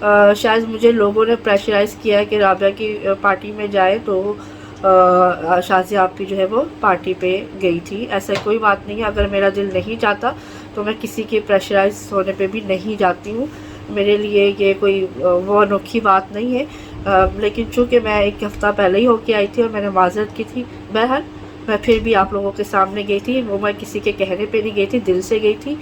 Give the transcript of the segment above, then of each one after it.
شاید مجھے لوگوں نے پریشرائز کیا ہے کہ رابعہ کی پارٹی میں جائے تو شازیہ آپ کی جو ہے وہ پارٹی پہ گئی تھی. ایسا کوئی بات نہیں ہے. اگر میرا دل نہیں چاہتا تو میں کسی کے پریشرائز ہونے پہ بھی نہیں جاتی ہوں. میرے لیے یہ کوئی وہ انوکھی بات نہیں ہے. لیکن چونکہ میں ایک ہفتہ پہلے ہی ہو کے آئی تھی اور میں نے معذرت کی تھی، بہرحال میں پھر بھی آپ لوگوں کے سامنے گئی تھی. وہ میں کسی کے کہنے پہ نہیں گئی تھی، دل سے گئی تھی.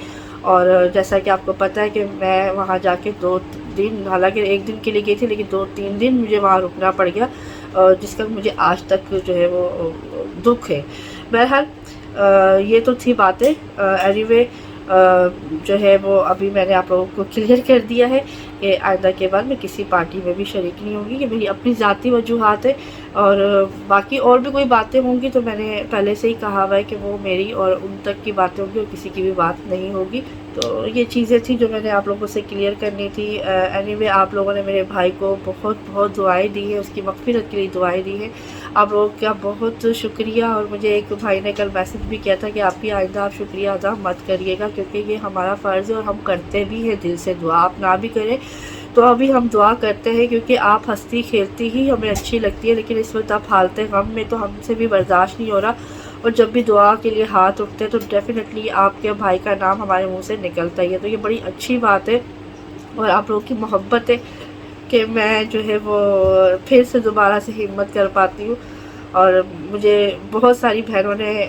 اور جیسا کہ آپ کو پتہ ہے کہ میں وہاں جا کے 2 دن، حالانکہ 1 دن کے لیے گئی تھی لیکن 2-3 دن مجھے وہاں رکنا پڑ گیا، جس کا مجھے آج تک جو ہے وہ دکھ ہے. بہرحال یہ تو تھی باتیں. اینی وے جو ہے وہ ابھی میں نے آپ لوگوں کو کلیئر کر دیا ہے کہ آئندہ کے بعد میں کسی پارٹی میں بھی شریک نہیں ہوں گی. یہ میری اپنی ذاتی وجوہات ہے، اور باقی اور بھی کوئی باتیں ہوں گی تو میں نے پہلے سے ہی کہا ہوا ہے کہ وہ میری اور ان تک کی باتیں ہوں گی اور کسی کی بھی بات نہیں ہوگی. تو یہ چیزیں تھیں جو میں نے آپ لوگوں سے کلیئر کرنی تھی. اینی وے آپ لوگوں نے میرے بھائی کو بہت بہت دعائیں دی ہیں، اس کی مغفرت کے لیے دعائیں دی ہیں. آپ لوگوں کا بہت شکریہ. اور مجھے ایک بھائی نے کل میسج بھی کیا تھا کہ آپ بھی آئندہ آپ شکریہ ادا مت کریے گا، کیونکہ یہ ہمارا فرض ہے اور ہم کرتے بھی ہیں دل سے. دعا آپ نہ بھی کریں تو ابھی ہم دعا کرتے ہیں، کیونکہ آپ ہنستی کھیلتی ہی ہمیں اچھی لگتی ہے، لیکن اس وقت آپ حالت غم میں تو ہم سے بھی برداشت نہیں ہو رہا. اور جب بھی دعا کے لیے ہاتھ اٹھتے ہیں تو ڈیفینیٹلی آپ کے بھائی کا نام ہمارے منہ سے نکلتا ہی ہے. تو یہ بڑی اچھی بات ہے اور آپ لوگوں کی محبت ہے کہ میں جو ہے وہ پھر سے دوبارہ سے ہمت کر پاتی ہوں. اور مجھے بہت ساری بہنوں نے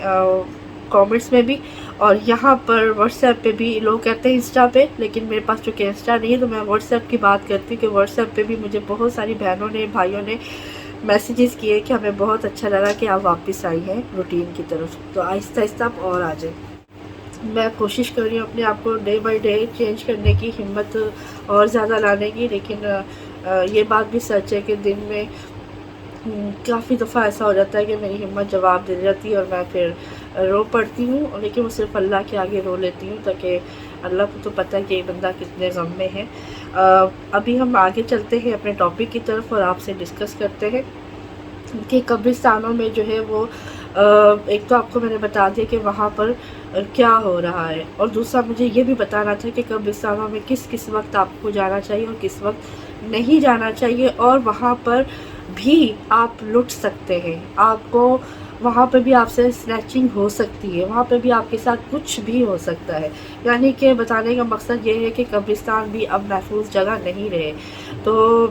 کامنٹس میں بھی اور یہاں پر واٹس ایپ پہ بھی، لوگ کہتے ہیں انسٹا پہ، لیکن میرے پاس چونکہ انسٹا نہیں ہے تو میں واٹس ایپ کی بات کرتی ہوں کہ واٹس ایپ پہ بھی مجھے بہت ساری بہنوں نے، بھائیوں نے میسیجز کیے کہ ہمیں بہت اچھا لگا کہ آپ واپس آئی ہیں روٹین کی طرف. تو آہستہ آہستہ آپ اور آ جائیں. میں کوشش کر رہی ہوں اپنے آپ کو ڈے بائی ڈے چینج کرنے کی، ہمت اور زیادہ لانے کی. لیکن یہ بات بھی سچ ہے کہ دن میں کافی دفعہ ایسا ہو جاتا ہے کہ میری ہمت جواب دے جاتی ہے اور میں پھر رو پڑتی ہوں. لیکن وہ صرف اللہ کے آگے رو لیتی ہوں، تاکہ اللہ کو تو پتہ ہے کہ یہ بندہ کتنے غم میں ہے. ابھی ہم آگے چلتے ہیں اپنے ٹاپک کی طرف اور آپ سے ڈسکس کرتے ہیں کہ قبرستانوں میں جو ہے وہ ایک تو آپ کو میں نے بتا دیا کہ وہاں پر کیا ہو رہا ہے، اور دوسرا مجھے یہ بھی بتانا تھا کہ قبرستانوں میں کس کس وقت آپ کو جانا چاہیے اور کس وقت نہیں جانا چاہیے. اور وہاں پر بھی آپ لٹ سکتے ہیں، آپ کو وہاں پہ بھی آپ سے سنیچنگ ہو سکتی ہے، وہاں پہ بھی آپ کے ساتھ کچھ بھی ہو سکتا ہے. یعنی کہ بتانے کا مقصد یہ ہے کہ قبرستان بھی اب محفوظ جگہ نہیں رہے. تو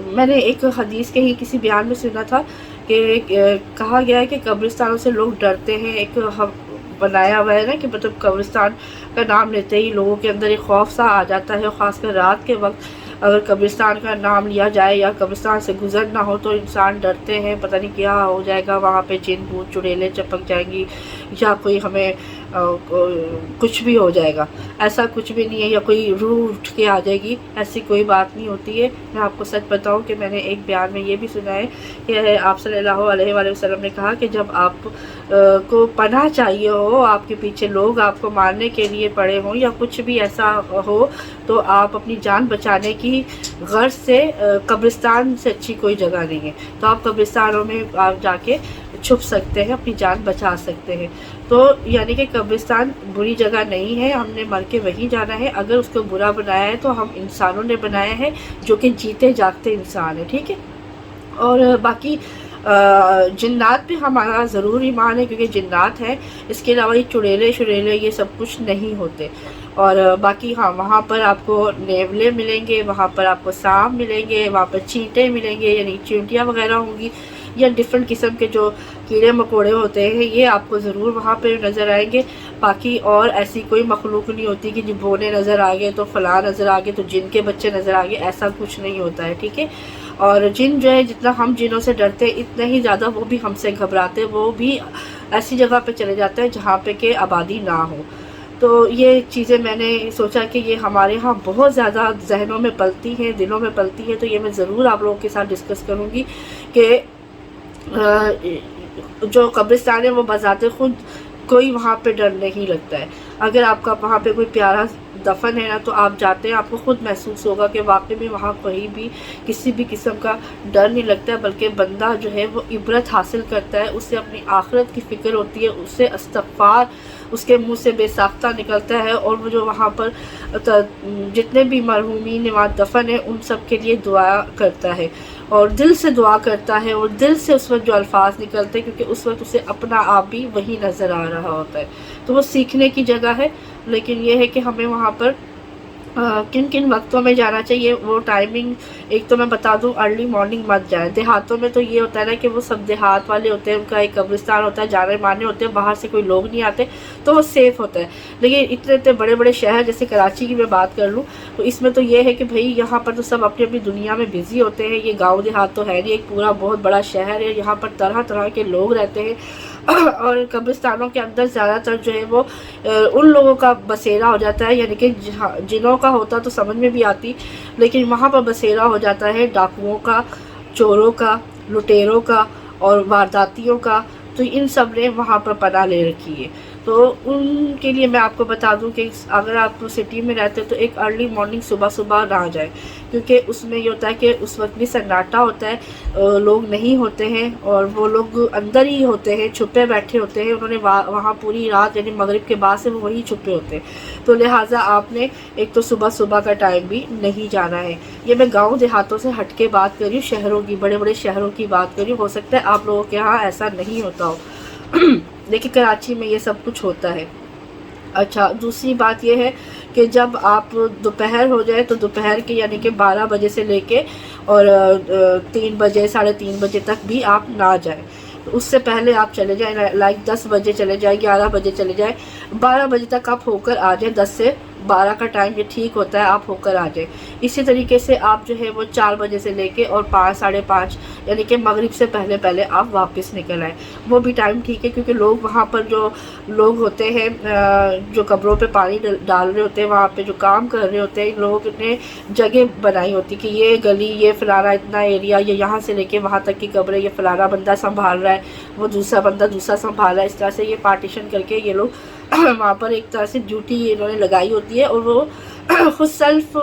میں نے ایک حدیث کے ہی کسی بیان میں سنا تھا کہ کہا گیا ہے کہ قبرستانوں سے لوگ ڈرتے ہیں. ایک بنایا ہوا ہے نا کہ مطلب قبرستان کا نام لیتے ہی لوگوں کے اندر ایک خوف سا آ جاتا ہے، خاص کر رات کے وقت اگر قبرستان کا نام لیا جائے یا قبرستان سے گزرنا ہو تو انسان ڈرتے ہیں، پتہ نہیں کیا ہو جائے گا، وہاں پہ جن بھوت چڑیلیں چپک جائیں گی یا کوئی ہمیں کچھ بھی ہو جائے گا. ایسا کچھ بھی نہیں ہے، یا کوئی روح اٹھ کے آ جائے گی، ایسی کوئی بات نہیں ہوتی ہے. میں آپ کو سچ بتاؤں کہ میں نے ایک بیان میں یہ بھی سنا ہے کہ آپ صلی اللہ علیہ وآلہ وسلم نے کہا کہ جب آپ کو پناہ چاہیے ہو، آپ کے پیچھے لوگ آپ کو مارنے کے لیے پڑے ہوں یا کچھ بھی ایسا ہو، تو آپ اپنی جان بچانے کی غرض سے قبرستان سے اچھی کوئی جگہ نہیں ہے. تو آپ قبرستانوں میں آپ جا کے چھپ سکتے ہیں، اپنی جان بچا سکتے ہیں. تو یعنی کہ قبرستان بری جگہ نہیں ہے، ہم نے مر کے وہیں جانا ہے. اگر اس کو برا بنایا ہے تو ہم انسانوں نے بنایا ہے جو کہ جیتے جاگتے انسان ہے، ٹھیک ہے. اور باقی جنات پہ ہمارا ضرور ایمان ہے، کیونکہ جنات ہیں. اس کے علاوہ یہ چڑیلے یہ سب کچھ نہیں ہوتے. اور باقی ہاں، وہاں پر آپ کو نیولے ملیں گے، وہاں پر آپ کو سانپ ملیں گے، وہاں پر چینٹے ملیں گے، یعنی چینٹیاں وغیرہ ہوں گی، یا ڈفرینٹ قسم کے جو کیڑے مکوڑے ہوتے ہیں یہ آپ کو ضرور وہاں پہ نظر آئیں گے. باقی اور ایسی کوئی مخلوق نہیں ہوتی کہ جو بونے نظر آ گئے تو فلاں نظر آ گئے تو جن کے بچے نظر آ گئے، ایسا کچھ نہیں ہوتا ہے، ٹھیک ہے. اور جن جو ہے جتنا ہم جنوں سے ڈرتے ہیں اتنا ہی زیادہ وہ بھی ہم سے گھبراتے، وہ بھی ایسی جگہ پہ چلے جاتے ہیں جہاں پہ کہ آبادی نہ ہو. تو یہ چیزیں میں نے سوچا کہ یہ ہمارے ہاں بہت زیادہ ذہنوں میں پلتی ہیں، دلوں میں پلتی ہیں. تو یہ میں ضرور آپ لوگوں کے ساتھ ڈسکس کروں گی کہ جو قبرستان ہے وہ بذات خود کوئی وہاں پہ ڈر نہیں لگتا ہے. اگر آپ کا وہاں پہ کوئی پیارا دفن ہے نا تو آپ جاتے ہیں، آپ کو خود محسوس ہوگا کہ واقعی میں وہاں کہیں بھی کسی بھی قسم کا ڈر نہیں لگتا ہے، بلکہ بندہ جو ہے وہ عبرت حاصل کرتا ہے، اس سے اپنی آخرت کی فکر ہوتی ہے، اس سے استغفار اس کے منہ سے بے ساختہ نکلتا ہے، اور وہ جو وہاں پر جتنے بھی مرحومین وہاں دفن ہیں ان سب کے لیے دعا کرتا ہے، اور دل سے دعا کرتا ہے، اور دل سے اس وقت جو الفاظ نکلتے ہیں، کیونکہ اس وقت اسے اپنا آپ بھی وہی نظر آ رہا ہوتا ہے۔ تو وہ سیکھنے کی جگہ ہے، لیکن یہ ہے کہ ہمیں وہاں پر کن کن وقتوں میں جانا چاہیے، وہ ٹائمنگ ایک تو میں بتا دوں، ارلی مارننگ مت جائیں۔ دیہاتوں میں تو یہ ہوتا ہے نا کہ وہ سب دیہات والے ہوتے ہیں، ان کا ایک قبرستان ہوتا ہے، جانے مانے ہوتے ہیں، باہر سے کوئی لوگ نہیں آتے، تو وہ سیف ہوتا ہے۔ لیکن اتنے بڑے بڑے شہر جیسے کراچی کی میں بات کر لوں تو اس میں تو یہ ہے کہ بھئی یہاں پر تو سب اپنی اپنی دنیا میں بزی ہوتے ہیں، یہ گاؤں دیہات تو ہے نہیں، ایک پورا بہت بڑا شہر ہے، یہاں پر طرح طرح کے لوگ رہتے ہیں، اور قبرستانوں کے اندر زیادہ تر جو ہے وہ ان لوگوں کا بسیرا ہو جاتا ہے، یعنی کہ جنوں کا ہوتا تو سمجھ میں بھی آتی، لیکن وہاں پر بسیرا ہو جاتا ہے ڈاکوؤں کا، چوروں کا، لٹیروں کا اور وارداتیوں کا، تو ان سب نے وہاں پر پناہ لے رکھی ہے۔ تو ان کے لیے میں آپ کو بتا دوں کہ اگر آپ سٹی میں رہتے تو ایک ارلی مارننگ صبح صبح نہ جائیں، کیونکہ اس میں یہ ہوتا ہے کہ اس وقت بھی سناٹا ہوتا ہے، لوگ نہیں ہوتے ہیں، اور وہ لوگ اندر ہی ہوتے ہیں، چھپے بیٹھے ہوتے ہیں، انہوں نے وہاں پوری رات یعنی مغرب کے بعد سے وہ وہیں چھپے ہوتے ہیں، تو لہٰذا آپ نے ایک تو صبح صبح کا ٹائم بھی نہیں جانا ہے۔ یہ میں گاؤں دیہاتوں سے ہٹ کے بات کر رہی ہوں، شہروں کی، بڑے بڑے شہروں کی بات کر رہی ہوں، ہو سکتا ہے آپ لوگوں کے یہاں ایسا نہیں ہوتا ہو، لیکن کراچی میں یہ سب کچھ ہوتا ہے۔ اچھا، دوسری بات یہ ہے کہ جب آپ دوپہر ہو جائے تو دوپہر کے یعنی کہ 12 بجے سے لے کے اور 3 بجے 3:30 بجے تک بھی آپ نہ جائیں، اس سے پہلے آپ چلے جائیں، لائک 10 بجے چلے جائیں، 11 بجے چلے جائیں، 12 بجے تک آپ ہو کر آ جائیں، 10 سے 12 کا ٹائم یہ ٹھیک ہوتا ہے، آپ ہو کر آ جائیں۔ اسی طریقے سے آپ جو ہے وہ 4 بجے سے لے کے اور 5 ساڑھے 5 یعنی کہ مغرب سے پہلے آپ واپس نکل آئیں، وہ بھی ٹائم ٹھیک ہے، کیونکہ لوگ وہاں پر جو لوگ ہوتے ہیں جو قبروں پہ پانی ڈال رہے ہوتے ہیں، وہاں پہ جو کام کر رہے ہوتے ہیں، ان لوگوں نے جگہ بنائی ہوتی کہ یہ گلی، یہ فلانا اتنا ایریا، یہ یہاں سے لے کے وہاں تک کی قبر ہے، یہ فلانا بندہ سنبھال رہا ہے، وہ دوسرا بندہ دوسرا سنبھال رہا ہے، اس طرح سے یہ پارٹیشن کر کے یہ لوگ وہاں پر ایک طرح سے ڈیوٹی انہوں نے لگائی ہوتی ہے، اور وہ خود سیلف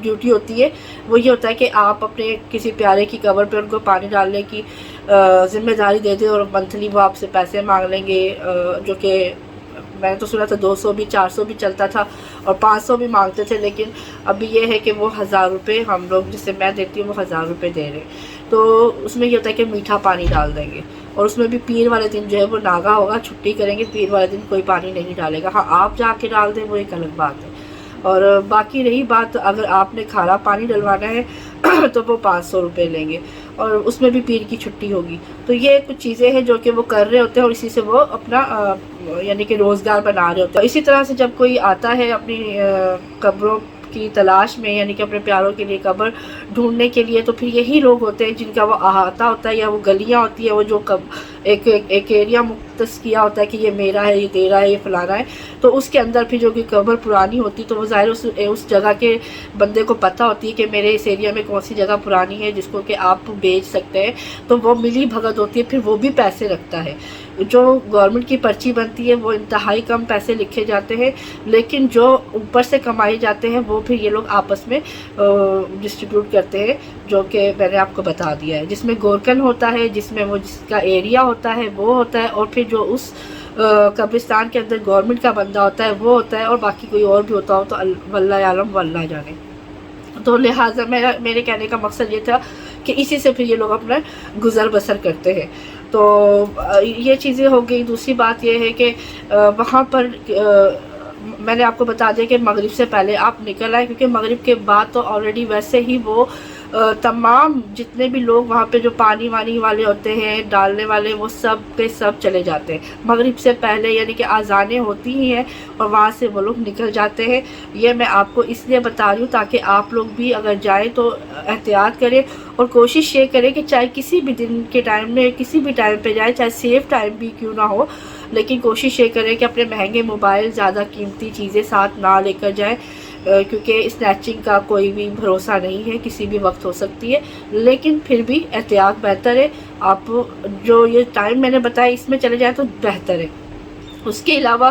ڈیوٹی ہوتی ہے، وہ یہ ہوتا ہے کہ آپ اپنے کسی پیارے کی قبر پہ ان کو پانی ڈالنے کی ذمہ داری دے دیں، اور منتھلی وہ آپ سے پیسے مانگ لیں گے، جو کہ میں نے تو سنا تھا 200 بھی 400 بھی چلتا تھا اور 500 بھی مانگتے تھے، لیکن ابھی یہ ہے کہ وہ 1000 روپے ہم لوگ جسے میں دیتی ہوں وہ 1000 روپے دے رہے ہیں۔ تو اس میں یہ ہوتا ہے کہ میٹھا پانی ڈال دیں گے، اور اس میں بھی پیر والے دن جو ہے وہ ناغا ہوگا، چھٹی کریں گے، پیر والے دن کوئی پانی نہیں ڈالے گا، ہاں آپ جا کے ڈال دیں وہ ایک الگ بات ہے۔ اور باقی رہی بات اگر آپ نے کھارا پانی ڈلوانا ہے تو وہ 500 روپے لیں گے، اور اس میں بھی پیر کی چھٹی ہوگی۔ تو یہ کچھ چیزیں ہیں جو کہ وہ کر رہے ہوتے ہیں، اور اسی سے وہ اپنا یعنی کہ روزگار بنا رہے ہوتے ہیں۔ اسی طرح سے جب کوئی آتا ہے اپنی قبروں کی تلاش میں، یعنی کہ اپنے پیاروں کے لیے قبر ڈھونڈنے کے لیے، تو پھر یہی لوگ ہوتے ہیں جن کا وہ احاطہ ہوتا ہے، یا وہ گلیاں ہوتی ہیں، وہ جو ایک ایریا مختص کیا ہوتا ہے کہ یہ میرا ہے، یہ تیرا ہے، یہ فلانا ہے، تو اس کے اندر پھر جو کہ قبر پرانی ہوتی تو وہ ظاہر اس جگہ کے بندے کو پتہ ہوتی ہے کہ میرے اس ایریا میں کون سی جگہ پرانی ہے جس کو کہ آپ بیچ سکتے ہیں، تو وہ ملی بھگت ہوتی ہے، پھر وہ بھی پیسے رکھتا ہے۔ جو گورنمنٹ کی پرچی بنتی ہے وہ انتہائی کم پیسے لکھے جاتے ہیں، لیکن جو اوپر سے کمائے جاتے ہیں وہ پھر یہ لوگ آپس میں ڈسٹریبیوٹ کرتے ہیں، جو کہ میں نے آپ کو بتا دیا ہے، جس میں گورکن ہوتا ہے، جس میں وہ جس کا ایریا ہوتا ہے وہ ہوتا ہے، اور پھر جو اس قبرستان کے اندر گورنمنٹ کا بندہ ہوتا ہے وہ ہوتا ہے، اور باقی کوئی اور بھی ہوتا ہو تو واللہ عالم واللہ جانے۔ تو لہٰذا میرے کہنے کا مقصد یہ تھا کہ اسی سے پھر یہ لوگ اپنا گزر بسر کرتے ہیں۔ تو یہ چیزیں ہو گئی۔ دوسری بات یہ ہے کہ وہاں پر میں نے آپ کو بتا دیا کہ مغرب سے پہلے آپ نکل آئیں، کیونکہ مغرب کے بعد تو آلریڈی ویسے ہی وہ تمام جتنے بھی لوگ وہاں پہ جو پانی وانی والے ہوتے ہیں ڈالنے والے، وہ سب کے سب چلے جاتے ہیں مغرب سے پہلے، یعنی کہ آذانیں ہوتی ہی ہیں اور وہاں سے وہ لوگ نکل جاتے ہیں۔ یہ میں آپ کو اس لیے بتا رہی ہوں تاکہ آپ لوگ بھی اگر جائیں تو احتیاط کریں، اور کوشش یہ کریں کہ چاہے کسی بھی دن کے ٹائم میں کسی بھی ٹائم پہ جائیں، چاہے سیف ٹائم بھی کیوں نہ ہو، لیکن کوشش یہ کریں کہ اپنے مہنگے موبائل، زیادہ قیمتی چیزیں ساتھ نہ لے کر جائیں، کیونکہ اسنیچنگ کا کوئی بھی بھروسہ نہیں ہے، کسی بھی وقت ہو سکتی ہے، لیکن پھر بھی احتیاط بہتر ہے۔ آپ جو یہ ٹائم میں نے بتایا اس میں چلے جائیں تو بہتر ہے۔ اس کے علاوہ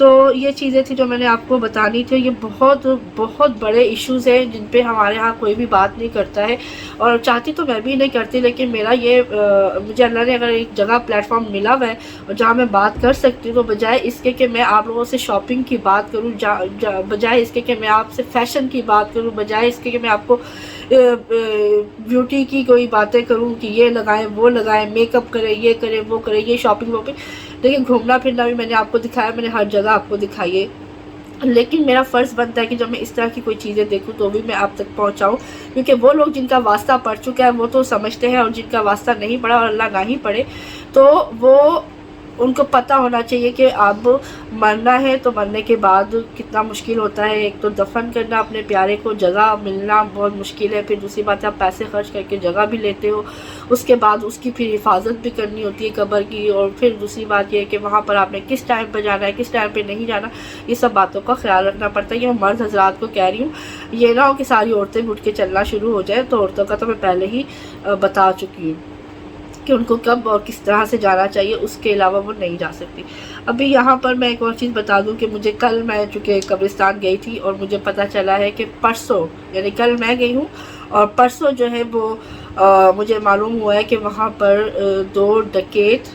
تو یہ چیزیں تھی جو میں نے آپ کو بتانی تھی. یہ بہت بہت بڑے ایشوز ہیں جن پہ ہمارے ہاں کوئی بھی بات نہیں کرتا ہے، اور چاہتی تو میں بھی نہیں کرتی، لیکن میرا یہ مجھے اللہ نے اگر ایک جگہ پلیٹ فارم ملا ہوا ہے اور جہاں میں بات کر سکتی ہوں، تو بجائے اس کے کہ میں آپ لوگوں سے شاپنگ کی بات کروں، بجائے اس کے کہ میں آپ سے فیشن کی بات کروں، بجائے اس کے کہ میں آپ کو بیوٹی کی کوئی باتیں کروں کہ یہ لگائیں وہ لگائیں، میک اپ کریں، یہ کریں وہ کریں، یہ شاپنگ واپنگ، لیکن گھومنا پھرنا بھی میں نے آپ کو دکھایا، میں نے ہر جگہ آپ کو دکھائی ہے. لیکن میرا فرض بنتا ہے کہ جب میں اس طرح کی کوئی چیزیں دیکھوں تو بھی میں آپ تک پہنچاؤں، کیونکہ وہ لوگ جن کا واسطہ پڑ چکا ہے وہ تو سمجھتے ہیں، اور جن کا واسطہ نہیں پڑا اور اللہ نہ ہی پڑے تو وہ ان کو پتہ ہونا چاہیے کہ اب مرنا ہے تو مرنے کے بعد کتنا مشکل ہوتا ہے. ایک تو دفن کرنا اپنے پیارے کو، جگہ ملنا بہت مشکل ہے، پھر دوسری بات ہے آپ پیسے خرچ کر کے جگہ بھی لیتے ہو، اس کے بعد اس کی پھر حفاظت بھی کرنی ہوتی ہے قبر کی، اور پھر دوسری بات یہ ہے کہ وہاں پر آپ نے کس ٹائم پہ جانا ہے، کس ٹائم پہ نہیں جانا، یہ سب باتوں کا خیال رکھنا پڑتا ہے. یہ میں مرد حضرات کو کہہ رہی ہوں، یہ نہ ہو کہ ساری عورتیں بھی اٹھ کے چلنا شروع ہو جائیں. تو عورتوں کا تو میں پہلے ہی بتا چکی ہوں کہ ان کو کب اور کس طرح سے جانا چاہیے، اس کے علاوہ وہ نہیں جا سکتی. ابھی یہاں پر میں ایک اور چیز بتا دوں کہ مجھے کل، میں چونکہ قبرستان گئی تھی اور مجھے پتہ چلا ہے کہ پرسوں، یعنی کل میں گئی ہوں اور پرسوں جو ہے وہ مجھے معلوم ہوا ہے کہ وہاں پر 2 ڈکیت،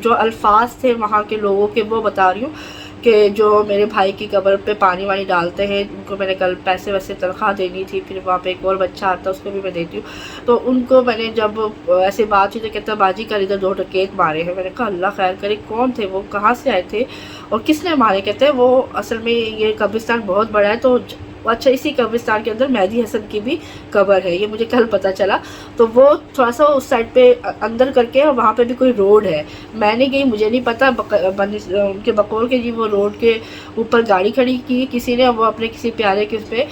جو الفاظ تھے وہاں کے لوگوں کے وہ بتا رہی ہوں، کہ جو میرے بھائی کی قبر پہ پانی وانی ڈالتے ہیں، ان کو میں نے کل پیسے ویسے تنخواہ دینی تھی، پھر وہاں پہ ایک اور بچہ آتا ہے اس کو بھی میں دیتی ہوں، تو ان کو میں نے جب ایسے بات ہوئی تو کہتا باجی کل ادھر 2 ڈکیت مارے ہیں. میں نے کہا اللہ خیر کرے، کون تھے وہ، کہاں سے آئے تھے اور کس نے مارے؟ کہتے ہیں وہ اصل میں یہ قبرستان بہت بڑا ہے، تو اچھا اسی قبرستان کے اندر مہدی حسن کی بھی قبر ہے، یہ مجھے کل پتہ چلا. تو وہ تھوڑا سا اس سائڈ پہ اندر کر کے، اور وہاں پہ بھی کوئی روڈ ہے، میں نہیں گئی، مجھے نہیں پتا، ان کے بقول کے جی وہ روڈ کے اوپر گاڑی کھڑی کی کسی نے، وہ اپنے کسی پیارے کے اس پہ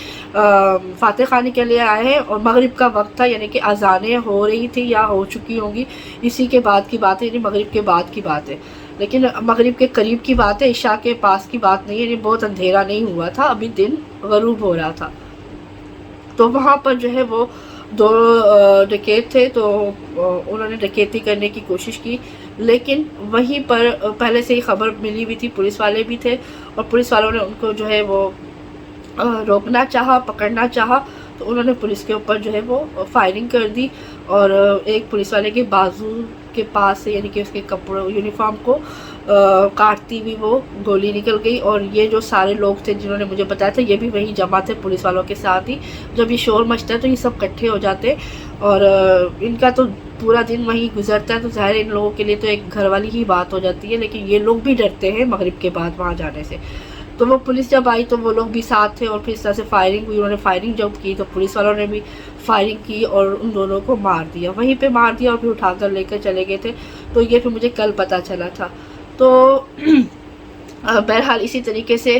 فاتح خانی کے لیے آئے ہیں، اور مغرب کا وقت تھا، یعنی کہ اذانیں ہو رہی تھی یا ہو چکی ہوں گی، اسی کے بعد کی بات ہے، یعنی مغرب کے بعد کی بات ہے، لیکن مغرب کے قریب کی بات ہے، عشاء کے پاس کی بات نہیں ہے، یعنی بہت اندھیرا نہیں ہوا تھا، ابھی دن غروب ہو رہا تھا. تو وہاں پر جو ہے وہ 2 ڈکیت تھے، تو انہوں نے ڈکیتی کرنے کی کوشش کی، لیکن وہیں پر پہلے سے ہی خبر ملی ہوئی تھی، پولیس والے بھی تھے، اور پولیس والوں نے ان کو جو ہے وہ روکنا چاہا، پکڑنا چاہا، تو انہوں نے پولیس کے اوپر جو ہے وہ فائرنگ کر دی، اور ایک پولیس والے کے بازو کے پاس سے، یعنی کہ اس کے کپڑوں یونیفارم کو کاٹتی ہوئی وہ گولی نکل گئی. اور یہ جو سارے لوگ تھے جنہوں نے مجھے بتایا تھا، یہ بھی وہیں جمع تھے پولیس والوں کے ساتھ ہی. جب یہ شور مچتا ہے تو یہ سب اکٹھے ہو جاتے، اور ان کا تو پورا دن وہیں گزرتا ہے، تو ظاہر ان لوگوں کے لیے تو ایک گھر والی ہی بات ہو جاتی ہے، لیکن یہ لوگ بھی ڈرتے ہیں مغرب کے بعد وہاں جانے سے. تو وہ پولیس جب آئی تو وہ لوگ بھی ساتھ تھے، اور پھر اس طرح سے فائرنگ ہوئی. انہوں نے فائرنگ جب کی تو پولیس والوں نے بھی فائرنگ کی اور ان دونوں کو مار دیا، وہیں پہ مار دیا، اور پھر اٹھا کر لے کر چلے گئے تھے. تو یہ پھر مجھے کل پتہ چلا تھا. تو بہرحال اسی طریقے سے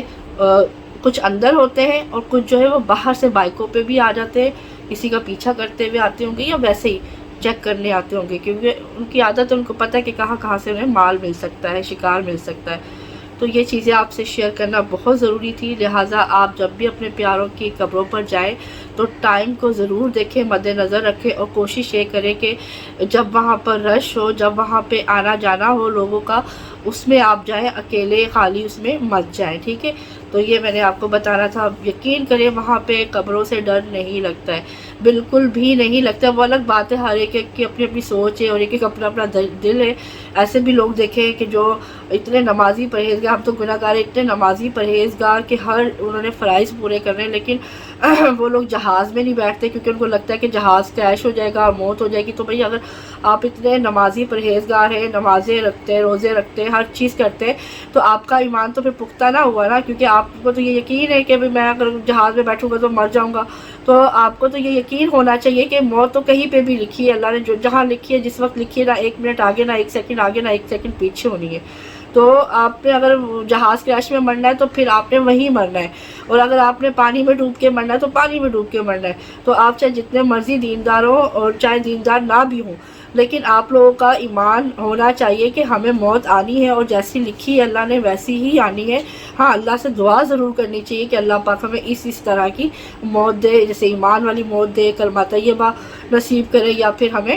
کچھ اندر ہوتے ہیں اور کچھ جو ہے وہ باہر سے بائکوں پہ بھی آ جاتے ہیں، کسی کا پیچھا کرتے ہوئے آتے ہوں گے یا ویسے ہی چیک کرنے آتے ہوں گے، کیونکہ ان کی عادت ہے، ان کو پتہ ہے کہ کہاں کہاں سے انہیں مال مل سکتا ہے، شکار مل سکتا ہے. تو یہ چیزیں آپ سے شیئر کرنا بہت ضروری تھی. لہٰذا آپ جب بھی اپنے پیاروں کی قبروں پر جائیں تو ٹائم کو ضرور دیکھیں، مد نظر رکھیں، اور کوشش یہ کریں کہ جب وہاں پر رش ہو، جب وہاں پہ آنا جانا ہو لوگوں کا، اس میں آپ جائیں، اکیلے خالی اس میں مت جائیں، ٹھیک ہے. تو یہ میں نے آپ کو بتانا تھا. یقین کریں وہاں پہ قبروں سے ڈر نہیں لگتا ہے، بالکل بھی نہیں لگتا. وہ الگ بات ہے، ہر ایک کی اپنی اپنی سوچ ہے اور ایک ایک اپنا اپنا دل ہے. ایسے بھی لوگ دیکھیں کہ جو اتنے نمازی پرہیزگار، ہم تو گناہ گار، اتنے نمازی پرہیزگار کہ ہر انہوں نے فرائض پورے کرنے ہیں، لیکن وہ لوگ جہاز میں نہیں بیٹھتے کیونکہ ان کو لگتا ہے کہ جہاز کریش ہو جائے گا، موت ہو جائے گی. تو بھئی اگر آپ اتنے نمازی پرہیزگار ہیں، نمازیں رکھتے ہیں، روزے رکھتے ہیں، ہر چیز کرتے ہیں، تو آپ کا ایمان تو پھر پختہ نہ ہوا نا، کیونکہ آپ کو تو یہ یقین ہے کہ میں اگر جہاز میں بیٹھوں گا تو مر جاؤں گا. تو آپ کو تو یہ یقین ہونا چاہیے کہ موت تو کہیں پہ بھی لکھی ہے، اللہ نے جو جہاں لکھی ہے، جس وقت لکھی ہے، نہ 1 منٹ آگے، نہ 1 سیکنڈ آگے، نہ 1 سیکنڈ پیچھے ہونی ہے. تو آپ نے اگر جہاز کریش میں مرنا ہے تو پھر آپ نے وہیں مرنا ہے، اور اگر آپ نے پانی میں ڈوب کے مرنا ہے تو پانی میں ڈوب کے مرنا ہے. تو آپ چاہے جتنے مرضی دیندار ہوں اور چاہے دیندار نہ بھی ہوں، لیکن آپ لوگوں کا ایمان ہونا چاہیے کہ ہمیں موت آنی ہے، اور جیسی لکھی ہے اللہ نے ویسی ہی آنی ہے. ہاں، اللہ سے دعا ضرور کرنی چاہیے کہ اللہ پاک ہمیں اس طرح کی موت دے، جیسے ایمان والی موت دے، کلمہ طیبہ نصیب کرے، یا پھر ہمیں